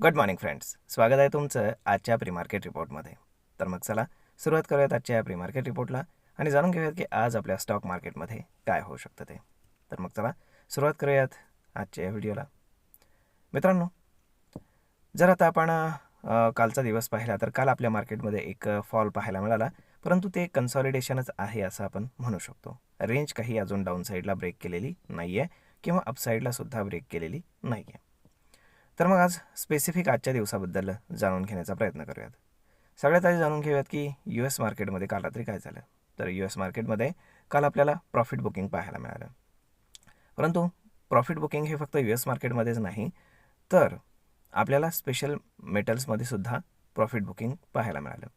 Good morning friends, स्वागत आहे तुमचं आजच्या प्री मार्केट रिपोर्टमध्ये. तर मग चला सुरुवात करूयात आजच्या या प्री मार्केट रिपोर्टला आणि जाणून घेऊयात की आज आपल्या स्टॉक मार्केटमध्ये काय होऊ शकतं ते. तर मग चला सुरुवात करूयात आजच्या या व्हिडिओला. मित्रांनो, जर आता आपण कालचा दिवस पाहिला तर काल आपल्या मार्केटमध्ये एक फॉल पाहायला मिळाला, परंतु ते कन्सॉलिडेशनच आहे असं आपण म्हणू शकतो. रेंज काही अजून डाऊन साईडला ब्रेक केलेली नाही आहे किंवा अपसाईडला सुद्धा ब्रेक केलेली नाही आहे. तर मग आज स्पेसिफिक आजच्या दिवसाबद्दल जाणून घेण्याचा प्रयत्न करूयात. सगळ्यात आधी जाणून घेऊयात की US मार्केटमध्ये काल रात्री काय झालं. तर US मार्केटमध्ये काल आपल्याला प्रॉफिट बुकिंग पाहायला मिळालं. परंतु प्रॉफिट बुकिंग हे फक्त US मार्केटमध्येच नाही, तर आपल्याला स्पेशल मेटल्समध्ये सुद्धा प्रॉफिट बुकिंग पाहायला मिळालं.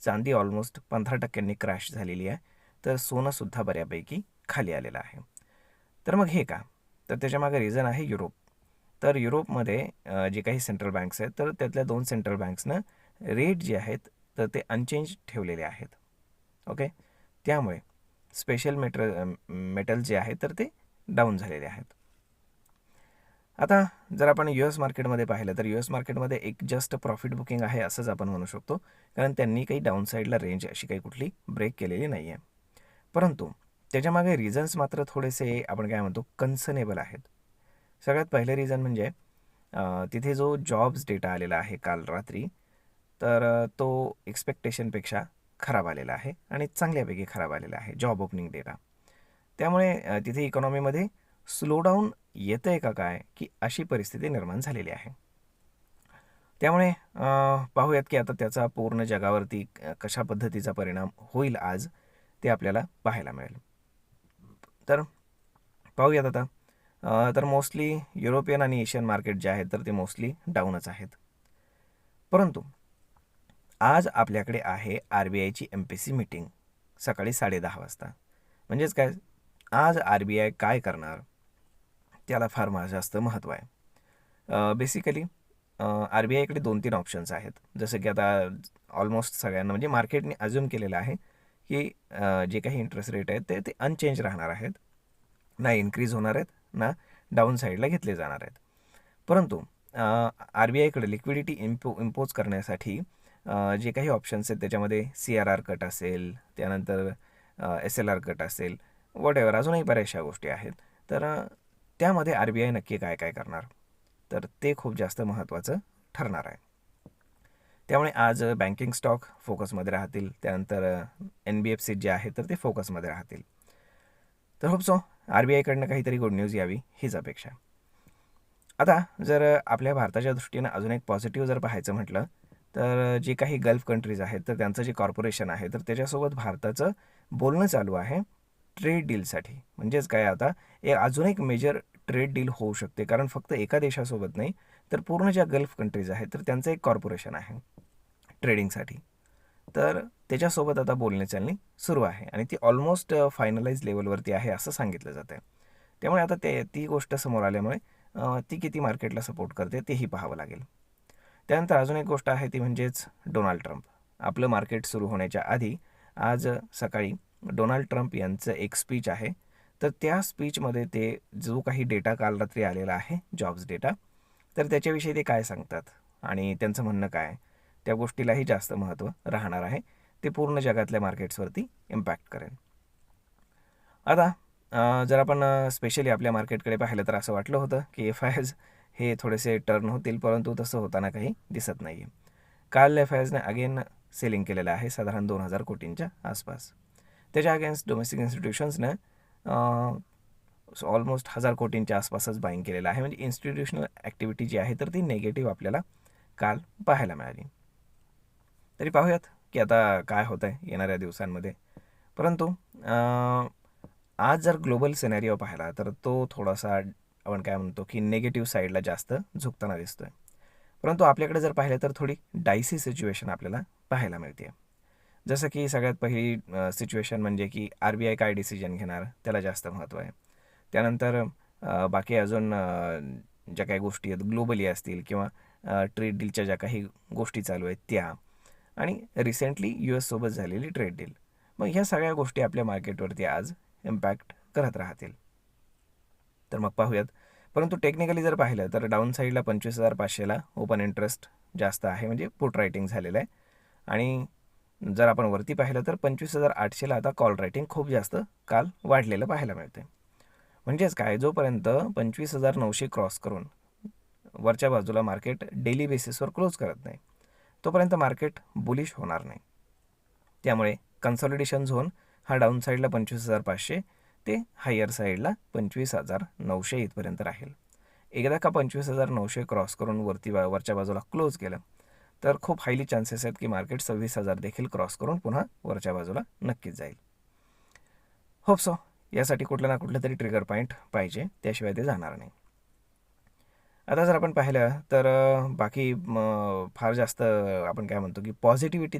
चांदी ऑलमोस्ट 15% क्रॅश झालेली आहे, तर सोनंसुद्धा बऱ्यापैकी खाली आलेलं आहे. तर मग हे का? तर त्याच्यामागे रिझन आहे युरोप. तर युरोपमध्ये जे काही सेंट्रल बँक्स आहेत, तर त्यातल्या 2 सेंट्रल बँक्सनं रेट जे आहेत तर ते अनचेंज ठेवलेले आहेत. ओके, त्यामुळे स्पेशल मेटल जे आहेत तर ते डाऊन झालेले आहेत. आता जर आपण US मार्केटमध्ये पाहिलं तर US मार्केटमध्ये एक जस्ट प्रॉफिट बुकिंग आहे असंच आपण म्हणू शकतो, कारण त्यांनी काही डाऊन साईडला रेंज अशी काही कुठली ब्रेक केलेली नाही आहे. परंतु त्याच्यामागे रिझन्स मात्र थोडेसे आपण काय म्हणतो कन्सर्नेबल आहेत. सगळ्यात पहिले रिझन म्हणजे तिथे जो जॉब्स डेटा आलेला आहे काल रात्री, तर तो एक्सपेक्टेशनपेक्षा खराब आलेला आहे आणि चांगल्यापैकी खराब आलेला आहे जॉब ओपनिंग डेटा. त्यामुळे तिथे इकॉनॉमीमध्ये स्लोडाऊन येतं आहे का काय की अशी परिस्थिती निर्माण झालेली आहे. त्यामुळे पाहूयात की आता त्याचा पूर्ण जगावरती कशा पद्धतीचा परिणाम होईल आज ते आपल्याला पाहायला मिळेल. तर पाहूयात आता. तर मोस्टली युरोपियन आणि एशियन मार्केट जे आहेत तर ते मोस्टली डाऊनच आहेत. परंतु आज आपल्याकडे आहे RBIची MPC मीटिंग सकाळी 10:30 वाजता. म्हणजेच काय, आज RBI काय करणार त्याला फार जास्त महत्त्व आहे. बेसिकली RBIकडे 2-3 ऑप्शन्स आहेत. जसं की आता ऑलमोस्ट सगळ्यांना म्हणजे मार्केटने अज्युम केलेलं आहे की जे काही इंटरेस्ट रेट आहेत ते अनचेंज राहणार आहेत, ना इन्क्रीज होणार आहेत ना डाऊन साईडला घेतले जाणार आहेत. परंतु RBIकडे लिक्विडिटी इम्पोज करण्यासाठी जे काही ऑप्शन्स आहेत त्याच्यामध्ये CRR कट असेल, त्यानंतर SLR कट असेल, वॉटेवर अजूनही बऱ्याचशा गोष्टी आहेत. तर त्यामध्ये RBI नक्की काय काय करणार, तर ते खूप जास्त महत्त्वाचं ठरणार आहे. त्यामुळे आज बँकिंग स्टॉक फोकसमध्ये राहतील, त्यानंतर NBFC जे आहे तर ते फोकसमध्ये राहतील. तर होप सो RBIकडनं काहीतरी गुड न्यूज यावी हीच अपेक्षा. आता जर आपल्या भारताच्या दृष्टीनं अजून एक पॉझिटिव्ह जर पाहायचं म्हटलं तर जे काही गल्फ कंट्रीज आहेत तर त्यांचं जे कॉर्पोरेशन आहे तर त्याच्यासोबत भारताचं बोलणं चालू आहे ट्रेड डीलसाठी. म्हणजेच काय, आता अजून एक मेजर ट्रेड डील होऊ शकते, कारण फक्त एका देशासोबत नाही तर पूर्ण ज्या गल्फ कंट्रीज आहेत तर त्यांचं एक कॉर्पोरेशन आहे ट्रेडिंगसाठी. तर त्याच्यासोबत आता बोलणे चालणी सुरू आहे आणि ती ऑलमोस्ट फायनलाइज लेवलवरती आहे असं सांगितलं जातं आहे. त्यामुळे आता ती गोष्ट समोर आल्यामुळे ती किती मार्केटला सपोर्ट करते तेही पाहावं लागेल. त्यानंतर अजून एक गोष्ट आहे ती म्हणजेच डोनाल्ड ट्रम्प. आपलं मार्केट सुरू होण्याच्या आधी आज सकाळी डोनाल्ड ट्रम्प यांचं एक स्पीच आहे. तर त्या स्पीचमध्ये ते जो काही डेटा काल रात्री आलेला आहे जॉब्स डेटा, तर त्याच्याविषयी ते काय सांगतात आणि त्यांचं म्हणणं काय, त्या गोष्टीलाही जास्त महत्त्व राहणार आहे. ते पूर्ण जगातल्या मार्केट्सवरती इम्पॅक्ट करेल. आता जर आपण स्पेशली आपल्या मार्केटकडे पाहिलं तर असं वाटलं होतं की FIs हे थोडेसे टर्न होतील, परंतु तसं होताना काही दिसत नाही आहे. काल FIsने अगेन सेलिंग केलेलं आहे साधारण 2,000 कोटींच्या आसपास. त्याच्या अगेन्स्ट डोमेस्टिक इन्स्टिट्यूशन्सनं ऑलमोस्ट 1,000 कोटींच्या आसपासच बाईंग केलेलं आहे. म्हणजे इन्स्टिट्यूशनल ॲक्टिव्हिटी जी आहे तर ती नेगेटिव्ह आपल्याला काल पाहायला मिळाली. तरी पाहूयात की आता काय होतं आहे येणाऱ्या दिवसांमध्ये. परंतु आज जर ग्लोबल सिनेरिओ पाहिला तर तो थोडासा आपण काय म्हणतो की निगेटिव्ह साईडला जास्त झुकताना दिसतो आहे. परंतु आपल्याकडे जर पाहिलं तर थोडी डायसी सिच्युएशन आपल्याला पाहायला मिळते. जसं की सगळ्यात पहिली सिच्युएशन म्हणजे की RBI काय डिसिजन घेणार त्याला जास्त महत्त्व आहे. त्यानंतर बाकी अजून ज्या काही गोष्टी आहेत ग्लोबली असतील किंवा ट्रेड डीलच्या ज्या काही गोष्टी चालू आहेत त्या, आणि रिसेंटली US सोबत झालेली ट्रेड डील, मग ह्या सगळ्या गोष्टी आपल्या मार्केटवरती आज इम्पॅक्ट करत राहतील. तर मग पाहूयात. परंतु टेक्निकली जर पाहिलं तर डाऊन साईडला 25,500ला ओपन इंटरेस्ट जास्त आहे, म्हणजे पुट रायटिंग झालेलं आहे. आणि जर आपण वरती पाहिलं तर 25,800ला आता कॉल रायटिंग खूप जास्त काल वाढलेलं पाहायला मिळते. म्हणजेच काय, जोपर्यंत 25,900 क्रॉस करून वरच्या बाजूला मार्केट डेली बेसिसवर क्लोज करत नाही तोपर्यंत मार्केट बुलिश होणार नाही. त्यामुळे कन्सॉलिडेशन झोन हा डाऊन साईडला 25,500 ते हायर साईडला 25,900 इथपर्यंत राहील. एकदा का 25,900 क्रॉस करून वरच्या बाजूला क्लोज केलं तर खूप हायली चान्सेस आहेत की मार्केट 26,000 देखील क्रॉस करून पुन्हा वरच्या बाजूला नक्कीच जाईल. Hope so. यासाठी कुठलं ना कुठलं तरी ट्रिगर पॉईंट पाहिजे, त्याशिवाय ते जाणार नाही. आता जर आपण पाहिलं तर बाकी फार जास्त आपण काय म्हणतो की पॉझिटिव्हिटी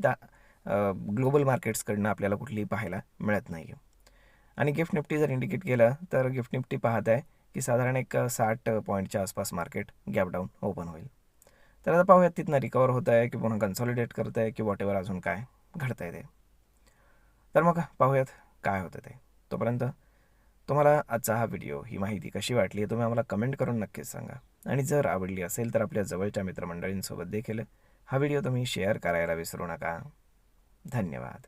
ग्लोबल मार्केट्सकडनं आपल्याला कुठलीही पाहायला मिळत नाही. आणि गिफ्ट निफ्टी जर इंडिकेट केलं तर गिफ्ट निफ्टी पाहत आहे की साधारण एक 60 पॉईंटच्या आसपास मार्केट गॅप डाऊन ओपन होईल. तर आता पाहूयात तिथनं रिकवर होत आहे की पुन्हा कन्सॉलिडेट करत आहे की वॉटेवर अजून काय घडतं आहे ते. तर मग पाहूयात काय होतं ते. तोपर्यंत तुम्हाला आजचा हा व्हिडिओ, ही माहिती कशी वाटली आहे तुम्ही आम्हाला कमेंट करून नक्कीच सांगा. आणि जर आवडली असेल तर आपल्या जवळच्या मित्रमंडळींसोबत देखील हा व्हिडिओ तुम्ही शेअर करायला विसरू नका. धन्यवाद.